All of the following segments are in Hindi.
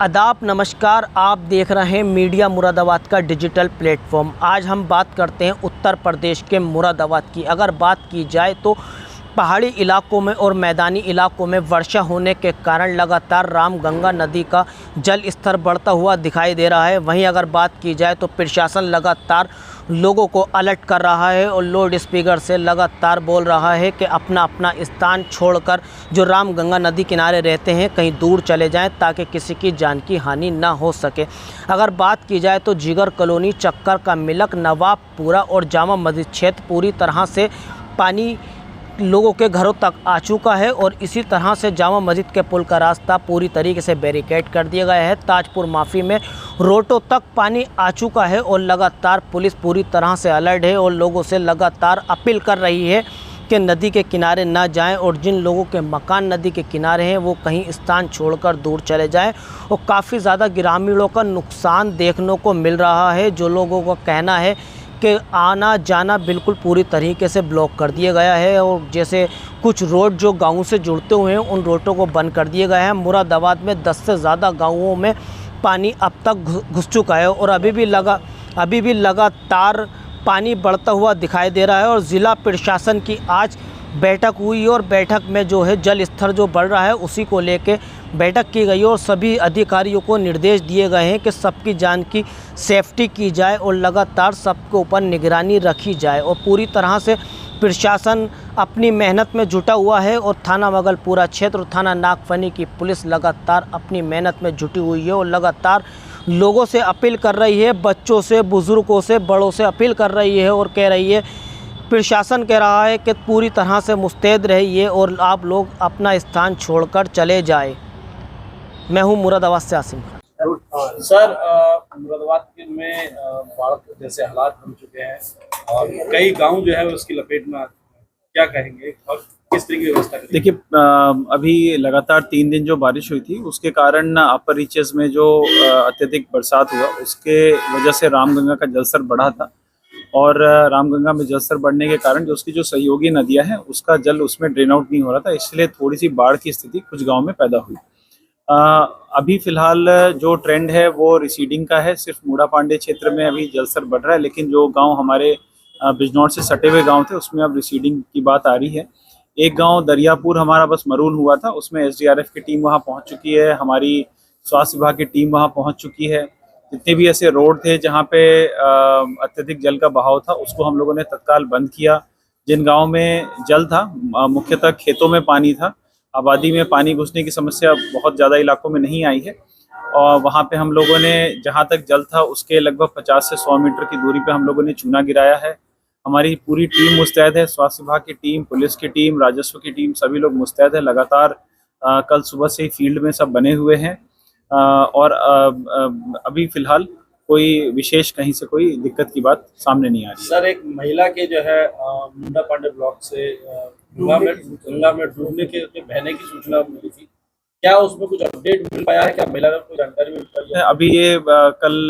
आदाब नमस्कार, आप देख रहे हैं मीडिया मुरादाबाद का डिजिटल प्लेटफॉर्म। आज हम बात करते हैं उत्तर प्रदेश के मुरादाबाद की। अगर बात की जाए तो पहाड़ी इलाकों में और मैदानी इलाकों में वर्षा होने के कारण लगातार रामगंगा नदी का जल स्तर बढ़ता हुआ दिखाई दे रहा है। वहीं अगर बात की जाए तो प्रशासन लगातार लोगों को अलर्ट कर रहा है और लाउड स्पीकर से लगातार बोल रहा है कि अपना अपना स्थान छोड़कर जो रामगंगा नदी किनारे रहते हैं कहीं दूर चले जाएं ताकि किसी की जान की हानि ना हो सके। अगर बात की जाए तो जिगर कॉलोनी, चक्कर का मिलक, नवाबपुरा और जामा मस्जिद क्षेत्र पूरी तरह से पानी लोगों के घरों तक आ चुका है और इसी तरह से जामा मस्जिद के पुल का रास्ता पूरी तरीके से बैरिकेड कर दिया गया है। ताजपुर माफी में रोडों तक पानी आ चुका है और लगातार पुलिस पूरी तरह से अलर्ट है और लोगों से लगातार अपील कर रही है कि नदी के किनारे ना जाएं और जिन लोगों के मकान नदी के किनारे हैं वो कहीं स्थान छोड़कर दूर चले जाएं। और काफ़ी ज़्यादा ग्रामीणों का नुकसान देखने को मिल रहा है। जो लोगों का कहना है कि आना जाना बिल्कुल पूरी तरीके से ब्लॉक कर दिया गया है और जैसे कुछ रोड जो गाँव से जुड़ते हुए हैं उन रोडों को बंद कर दिए गए हैं। मुरादाबाद में 10 से ज़्यादा गाँवों में पानी अब तक घुस चुका है और अभी भी लगातार पानी बढ़ता हुआ दिखाई दे रहा है। और ज़िला प्रशासन की आज बैठक हुई और बैठक में जो है जल स्तर जो बढ़ रहा है उसी को लेके बैठक की गई और सभी अधिकारियों को निर्देश दिए गए हैं कि सबकी जान की सेफ्टी की जाए और लगातार सबके ऊपर निगरानी रखी जाए। और पूरी तरह से प्रशासन अपनी मेहनत में जुटा हुआ है और थाना मगलपुरा क्षेत्र और थाना नागफनी की पुलिस लगातार अपनी मेहनत में जुटी हुई है और लगातार लोगों से अपील कर रही है, बच्चों से, बुज़ुर्गों से, बड़ों से अपील कर रही है और कह रही है, प्रशासन कह रहा है कि पूरी तरह से मुस्तैद रहिए और आप लोग अपना स्थान छोड़कर चले जाए। मैं हूं मुरादाबाद से आसिम खान। सर, मुरादाबाद में बाढ़ जैसे हालात बन चुके हैं और कई गांव जो है उसकी लपेट में आ चुके हैं, क्या कहेंगे और किस तरीके की व्यवस्था करेंगे? देखिए, अभी लगातार 3 दिन जो बारिश हुई थी उसके कारण अपर रीचेस में जो अत्यधिक बरसात हुआ उसके वजह से रामगंगा का जलस्तर बढ़ा था और रामगंगा में जलस्तर बढ़ने के कारण जो उसकी जो सहयोगी नदियां हैं उसका जल उसमें ड्रेन आउट नहीं हो रहा था, इसलिए थोड़ी सी बाढ़ की स्थिति कुछ गाँव में पैदा हुई। अभी फिलहाल जो ट्रेंड है वो रिसीडिंग का है। सिर्फ मूड़ा पांडे क्षेत्र में अभी जलस्तर बढ़ रहा है, लेकिन जो गांव हमारे बिजनौर से सटे हुए गांव थे उसमें अब रिसीडिंग की बात आ रही है। एक गांव दरियापुर हमारा बस मरून हुआ था, उसमें एसडीआरएफ की टीम वहां पहुंच चुकी है, हमारी स्वास्थ्य विभाग की टीम वहां पहुंच चुकी है। जितने भी ऐसे रोड थे जहां पे अत्यधिक जल का बहाव था उसको हम लोगों ने तत्काल बंद किया। जिन गाँव में जल था, मुख्यतः खेतों में पानी था, आबादी में पानी घुसने की समस्या बहुत ज़्यादा इलाकों में नहीं आई है और वहाँ पे हम लोगों ने जहाँ तक जल था उसके लगभग 50 से 100 मीटर की दूरी पे हम लोगों ने चूना गिराया है। हमारी पूरी टीम मुस्तैद है, स्वास्थ्य विभाग की टीम, पुलिस की टीम, राजस्व की टीम, सभी लोग मुस्तैद है। लगातार कल सुबह से ही फील्ड में सब बने हुए हैं और अभी फिलहाल कोई विशेष कहीं से कोई दिक्कत की बात सामने नहीं आ रही। सर, एक महिला के जो है मुंडा पांडे ब्लॉक से गंगा में डूबने के बहने की सूचना मिली थी, क्या उसमें कुछ अपडेट मिल पाया है? क्या महिला को कोई जानकारी मिल पाई है? अभी ये कल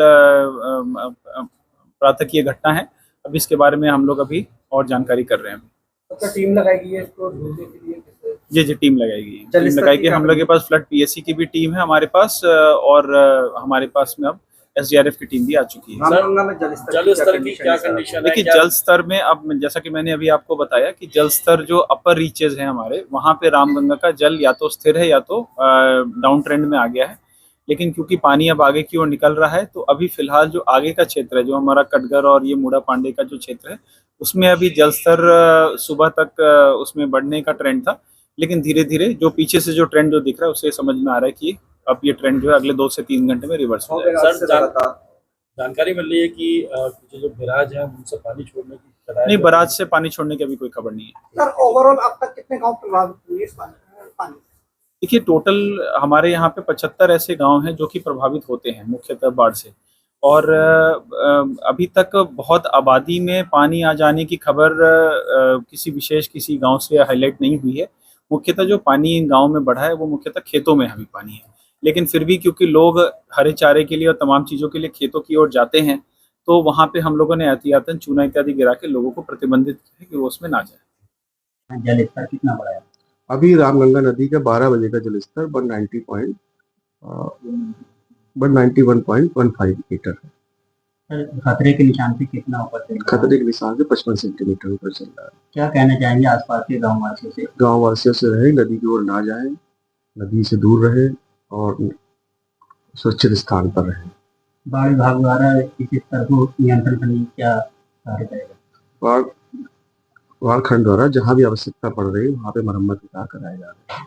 प्रातः की ये घटना है, अभी इसके बारे में हम लोग अभी और जानकारी कर रहे हैं। तो टीम लगाई गई है इसको ढूंढने के लिए? जी, टीम लगाएगी। टीम लगाएगी। हम लोग के पास फ्लड पीएससी की भी टीम है हमारे पास और हमारे पास में अब एसडीआरएफ की टीम भी आ चुकी है। रामगंगा में जल स्तर की क्या कंडीशन है? देखिए, जल स्तर में अब जैसा कि मैंने अभी आपको बताया कि जल स्तर जो अपर रीचेज हैं हमारे, वहाँ पे रामगंगा का जल या तो स्थिर है या तो डाउन ट्रेंड में आ गया है। लेकिन क्योंकि पानी अब आगे की ओर निकल रहा है तो अभी फिलहाल जो आगे का क्षेत्र है, जो हमारा कटघर और ये मूड़ा पांडे का जो क्षेत्र है, उसमें अभी जल स्तर सुबह तक उसमें बढ़ने का ट्रेंड था, लेकिन धीरे धीरे जो पीछे से जो ट्रेंड जो दिख रहा है उससे समझ में आ रहा है कि अब ये ट्रेंड जो है अगले 2 से 3 घंटे में रिवर्स हो जाएगा। सर, जानकारी मिल रही है कि जो बैराज है उनसे पानी छोड़ने की नहीं, बैराज से पानी छोड़ने की अभी कोई खबर नहीं है। सर, ओवरऑल अब तक कितने गांव प्रभावित हुए इस पानी? देखिए, टोटल हमारे यहाँ पे 75 ऐसे गांव हैं जो कि प्रभावित होते हैं मुख्यतः बाढ़ से और अभी तक बहुत आबादी में पानी आ जाने की खबर किसी विशेष किसी गांव से हाईलाइट नहीं हुई है। मुख्यतः जो पानी गांव में बढ़ा है वो मुख्यतः खेतों में अभी पानी है, लेकिन फिर भी क्योंकि लोग हरे चारे के लिए और तमाम चीज़ों के लिए खेतों की ओर जाते हैं तो वहाँ पे हम लोगों ने एहतियातन चूना इत्यादि गिरा के लोगों को प्रतिबंधित किया है कि वो उसमें ना जाए। जल स्तर कितना बढ़ा है? अभी रामगंगा नदी का 12 बजे का जलस्तर 190 पॉइंट बट 91.15 मीटर है। सर खतरे के निशान से कितना ऊपर चल रहा है? खतरे के निशान से 55 सेंटीमीटर ऊपर चल रहा है। क्या कहना चाहेंगे आसपास के गाँव वासियों से? गाँव वासियों से रहे, नदी की ओर ना जाएं, नदी से दूर रहे और सुरक्षित स्थान पर रहे। बाढ़ विभाग द्वारा इस स्तर को नियंत्रण करने की क्या कार्य करेगा? बाढ़ खंड द्वारा जहाँ भी आवश्यकता पड़ रही है वहाँ पे मरम्मत का कराया जा रहा है।